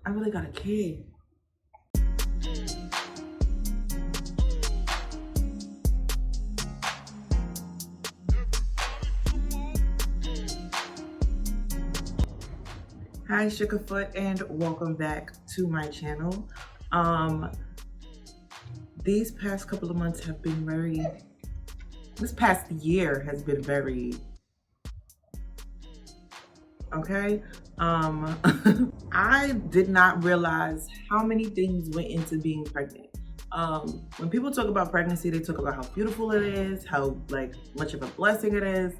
I really got a kid. Hi, Sugarfoot, and welcome back to my channel. These past couple of months have been this past year has been very, okay? I did not realize how many things went into being pregnant. When people talk about pregnancy, they talk about how beautiful it is, how much of a blessing it is.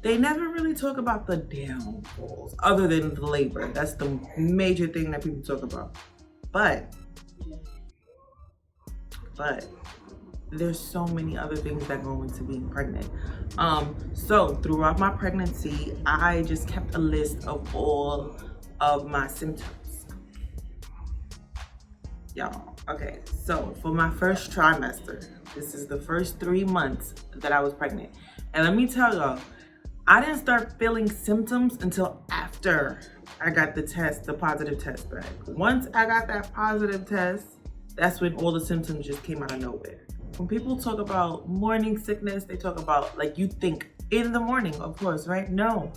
They never really talk about the downfalls other than the labor. That's the major thing that people talk about. But there's so many other things that go into being pregnant. So throughout my pregnancy, I just kept a list of all of my symptoms. Y'all, okay, so for my first trimester, this is the first 3 months that I was pregnant. And let me tell y'all, I didn't start feeling symptoms until after I got the positive test back. Once I got that positive test, that's when all the symptoms just came out of nowhere. When people talk about morning sickness, they talk about you think in the morning, of course, right? No.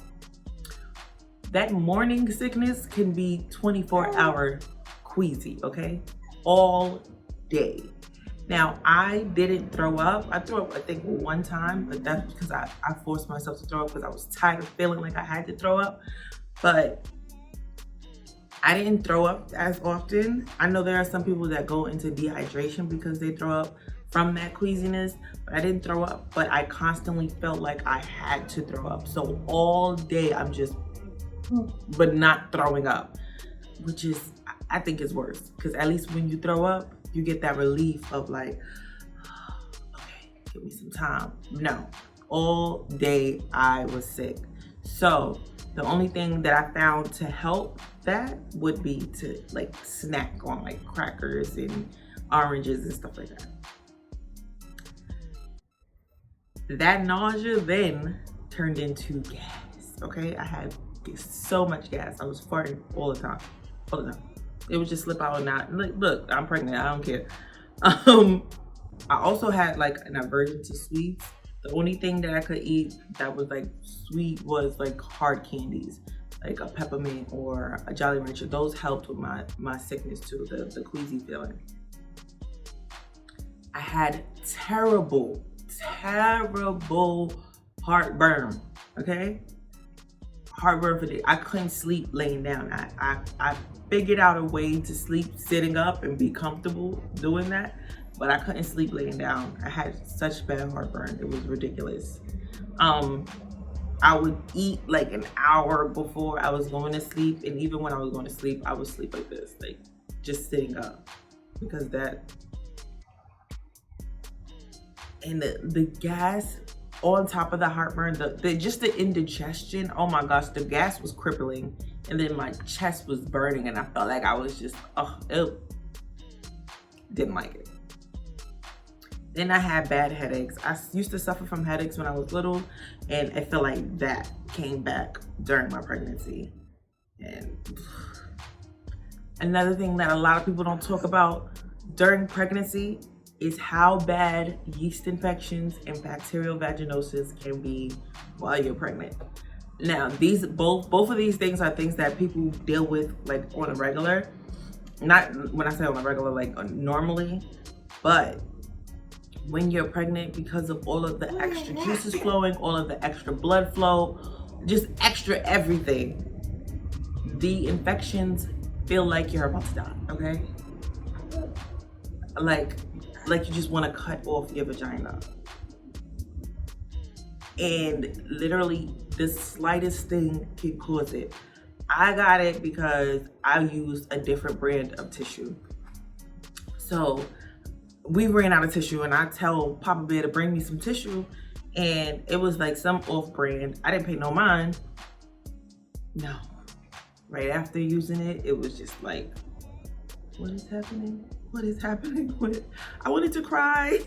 That morning sickness can be 24-hour queasy, okay? All day. Now, I didn't throw up. I threw up, I think, one time, but that's because I forced myself to throw up because I was tired of feeling like I had to throw up. But I didn't throw up as often. I know there are some people that go into dehydration because they throw up from that queasiness, but I didn't throw up. But I constantly felt like I had to throw up. So all day I'm just, but not throwing up, which is, I think is worse. Because at least when you throw up, you get that relief of okay, give me some time. No, all day I was sick. So the only thing that I found to help that would be to snack on crackers and oranges and stuff like that. That nausea then turned into gas, okay? I had so much gas. I was farting all the time. It would just slip out and not, look, I'm pregnant, I don't care. I also had an aversion to sweets. The only thing that I could eat that was sweet was hard candies, like a peppermint or a Jolly Rancher. Those helped with my sickness too, the queasy feeling. I had terrible heartburn, okay? Heartburn for days. I couldn't sleep laying down. I figured out a way to sleep sitting up and be comfortable doing that, but I couldn't sleep laying down. I had such bad heartburn. It was ridiculous. I would eat an hour before I was going to sleep, and even when I was going to sleep, I would sleep like this, just sitting up, because that, and the gas on top of the heartburn, just the indigestion, oh my gosh, the gas was crippling. And then my chest was burning and I felt like I was just, didn't like it. Then I had bad headaches. I used to suffer from headaches when I was little, and I feel like that came back during my pregnancy. And another thing that a lot of people don't talk about during pregnancy is how bad yeast infections and bacterial vaginosis can be while you're pregnant. Now, both of these things are things that people deal with on a regular. Not when I say on a regular, normally, but when you're pregnant, because of all of the extra juices flowing, all of the extra blood flow, just extra everything, the infections feel like you're about to die, okay? Like you just want to cut off your vagina. And literally the slightest thing can cause it. I got it because I used a different brand of tissue. So we ran out of tissue, and I tell Papa Bear to bring me some tissue, and it was some off brand. I didn't pay no mind. No. Right after using it, it was just what is happening? What is happening? I wanted to cry.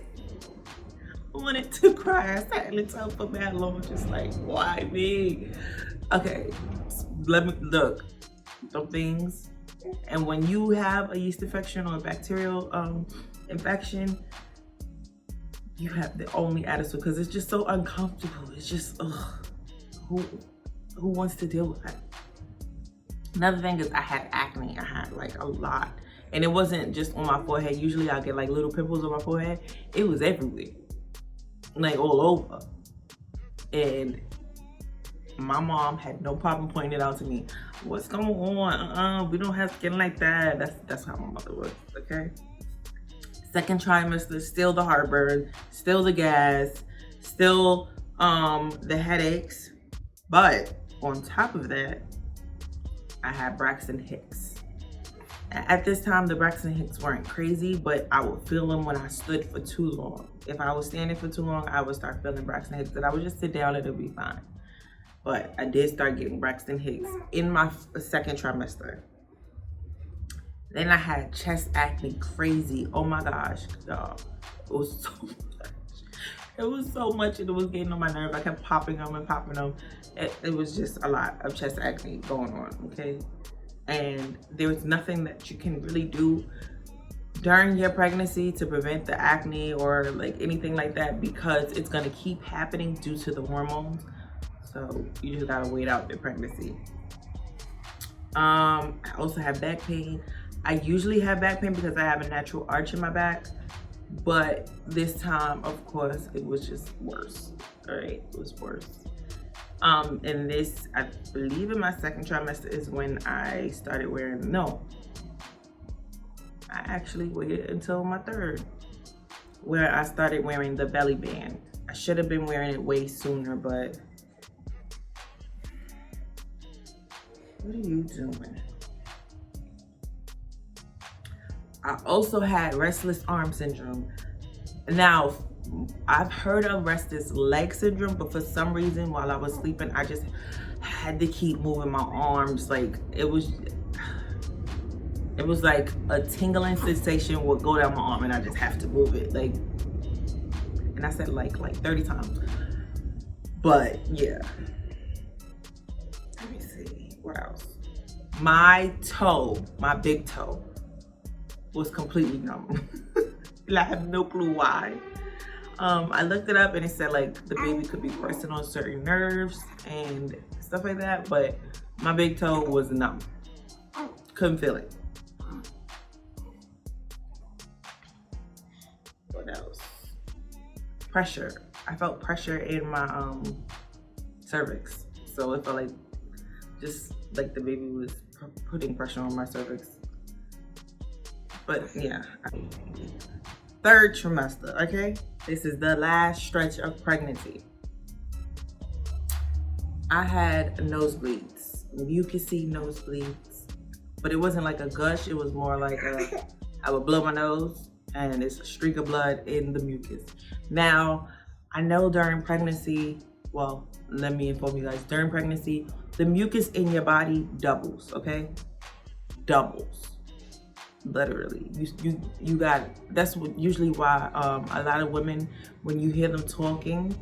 I sat in the tub for that long, just why me? Okay, let me look. Some things And when you have a yeast infection or a bacterial infection, you have the only attitude because it's just so uncomfortable. It's just, ugh, who wants to deal with that? Another thing is I had acne. I had like a lot. And it wasn't just on my forehead. Usually I get like little pimples on my forehead. It was everywhere, like all over. And my mom had no problem pointing it out to me. What's going on? We don't have skin like that. That's how my mother was, okay? Second trimester, still the heartburn, still the gas, still the headaches. But on top of that, I had Braxton Hicks. At this time, the Braxton Hicks weren't crazy, but I would feel them when I stood for too long. If I was standing for too long, I would start feeling Braxton Hicks, and I would just sit down and it'll be fine. But I did start getting Braxton Hicks in my second trimester. Then I had chest acne, crazy. Oh my gosh, y'all. It was so much. It was so much and it was getting on my nerve. I kept popping them and popping them. It was just a lot of chest acne going on, okay? And there was nothing that you can really do during your pregnancy to prevent the acne or like anything like that, because it's gonna keep happening due to the hormones. So you just gotta wait out the pregnancy. I also have back pain. I usually have back pain because I have a natural arch in my back, but this time, of course, it was just worse. All right, it was worse. And this, I believe in my second trimester is when I started wearing, no, I actually waited until my third, where I started wearing the belly band. I should have been wearing it way sooner, but what are you doing? I also had restless arm syndrome. Now, I've heard of restless leg syndrome, but for some reason while I was sleeping, I just had to keep moving my arms. Like it was like a tingling sensation would go down my arm and I just have to move it. Like, and I said like 30 times. But yeah. Let me see, what else? My toe, my big toe, was completely numb. I have no clue why. I looked it up and it said like the baby could be pressing on certain nerves and stuff like that, but my big toe was numb. Couldn't feel it. What else? Pressure. I felt pressure in my cervix. So it felt like just like the baby was putting pressure on my cervix. But yeah. Third trimester, okay? This is the last stretch of pregnancy. I had nosebleeds, mucousy nosebleeds, but it wasn't like a gush. It was more like I would blow my nose and it's a streak of blood in the mucus. Now, I know during pregnancy, well, let me inform you guys, during pregnancy, the mucus in your body doubles, okay? Doubles. Literally, you got, that's what usually why a lot of women, when you hear them talking,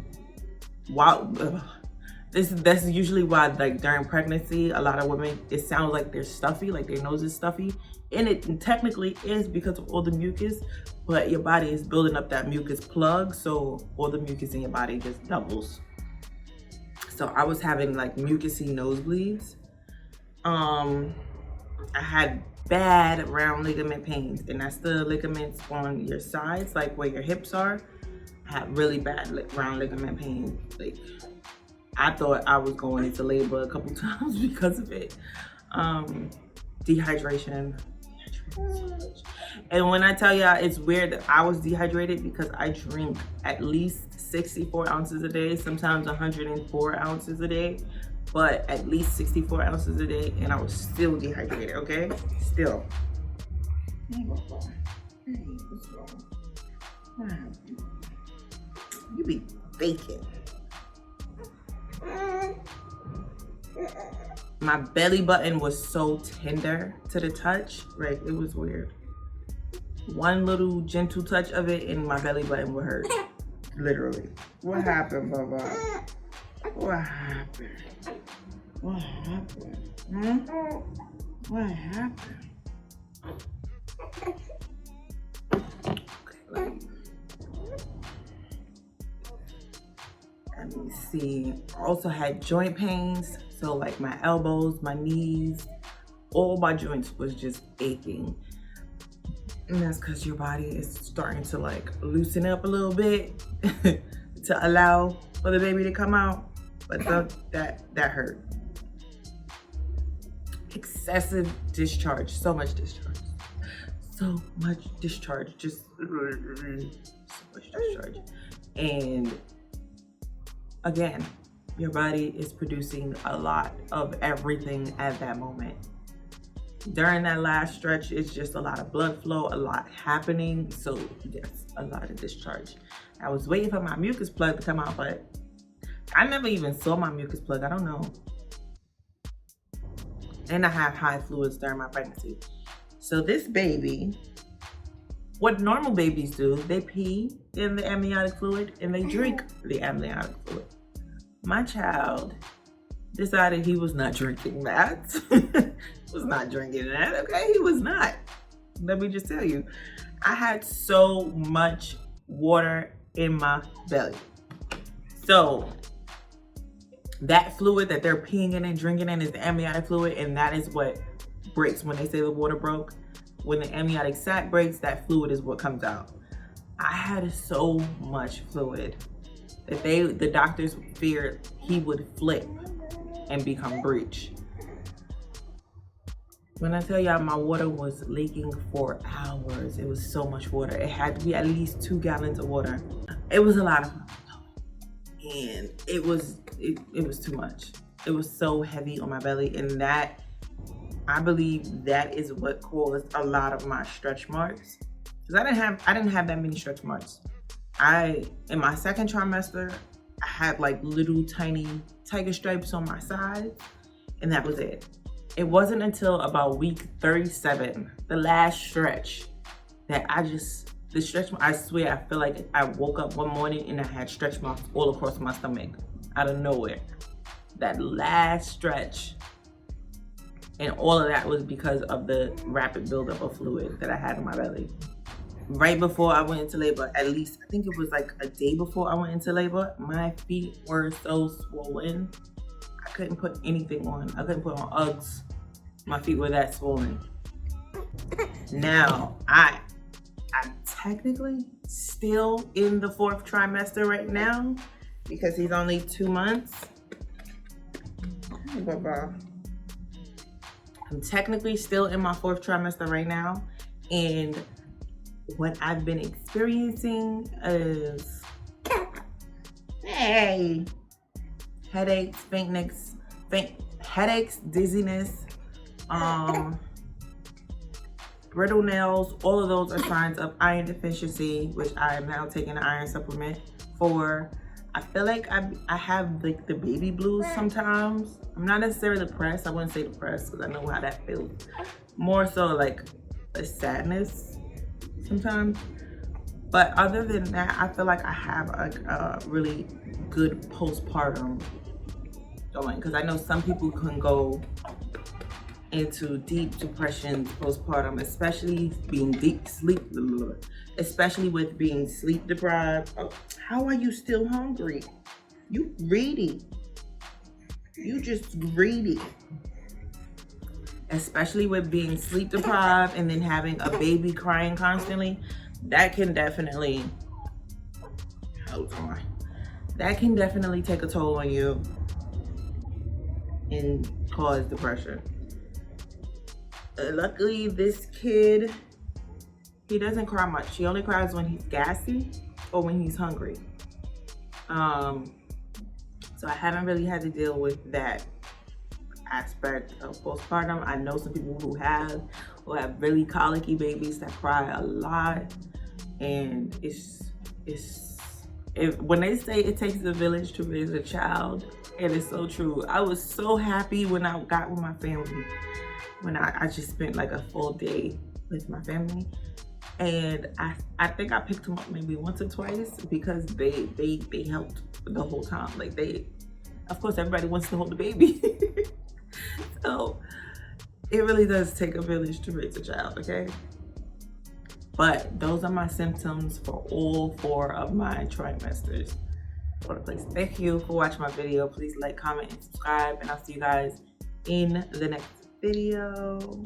that's usually why, like during pregnancy, a lot of women, it sounds like they're stuffy, like their nose is stuffy, and it technically is because of all the mucus, but your body is building up that mucus plug, so all the mucus in your body just doubles. So I was having like mucousy nosebleeds. I had bad round ligament pains, and that's the ligaments on your sides, like where your hips are. I had really bad round ligament pain. Like I thought I was going into labor a couple times because of it. Dehydration. And when I tell y'all, it's weird that I was dehydrated because I drink at least 64 ounces a day, sometimes 104 ounces a day, but at least 64 ounces a day, and I was still dehydrated, okay? Still. Hey, what's wrong? What happened? You be faking. My belly button was so tender to the touch, right? It was weird. One little gentle touch of it and my belly button would hurt. Literally. What happened, Baba? What happened? What happened? Hmm? What happened? Let me see. I also had joint pains. So like my elbows, my knees, all my joints was just aching. And that's because your body is starting to like loosen up a little bit to allow for the baby to come out. But that hurt. Excessive discharge, so much discharge. So much discharge, just so much discharge. And again, your body is producing a lot of everything at that moment. During that last stretch, it's just a lot of blood flow, a lot happening. So yes, a lot of discharge. I was waiting for my mucus plug to come out, but I never even saw my mucus plug. I don't know. And I have high fluids during my pregnancy. So this baby, what normal babies do, they pee in the amniotic fluid and they drink the amniotic fluid. My child decided he was not drinking that. Was not drinking that, okay? He was not. Let me just tell you, I had so much water in my belly. So that fluid that they're peeing in and drinking in is the amniotic fluid, and that is what breaks when they say the water broke. When the amniotic sac breaks, that fluid is what comes out. I had so much fluid that the doctors feared he would flip and become breech. When I tell y'all my water was leaking for hours, it was so much water. It had to be at least 2 gallons of water. It was a lot of and it was too much. It was so heavy on my belly, and that, I believe that is what caused a lot of my stretch marks. Because I didn't have that many stretch marks. In my second trimester, I had like little tiny tiger stripes on my sides, and that was it. It wasn't until about week 37, the last stretch, that I swear, I feel like I woke up one morning and I had stretch marks all across my stomach, out of nowhere. That last stretch. And all of that was because of the rapid buildup of fluid that I had in my belly. Right before I went into labor, at least, I think it was like a day before I went into labor, my feet were so swollen. I couldn't put anything on. I couldn't put on Uggs. My feet were that swollen. Now, I'm technically still in the 4th trimester right now because he's only 2 months. I'm technically still in my 4th trimester right now, and what I've been experiencing is headaches, dizziness, brittle nails. All of those are signs of iron deficiency, which I am now taking an iron supplement for. I feel like I have like the baby blues sometimes. I'm not necessarily depressed. I wouldn't say depressed because I know how that feels. More so like a sadness sometimes. But other than that, I feel like I have a really good postpartum going, because I know some people can go into deep depression postpartum, especially with being sleep deprived. Oh, how are you still hungry? You greedy. You just greedy. Especially with being sleep deprived and then having a baby crying constantly, that can definitely take a toll on you and cause depression. Luckily, this kid, he doesn't cry much. He only cries when he's gassy or when he's hungry. So I haven't really had to deal with that aspect of postpartum. I know some people who have really colicky babies that cry a lot, and when they say it takes a village to raise a child, it is so true. I was so happy when I got with my family, when I just spent like a full day with my family, and I think I picked them up maybe once or twice because they helped the whole time. Like of course everybody wants to hold the baby. So it really does take a village to raise a child, okay? But those are my symptoms for all 4 of my trimesters. All the place. Thank you for watching my video. Please like, comment, and subscribe, and I'll see you guys in the next video.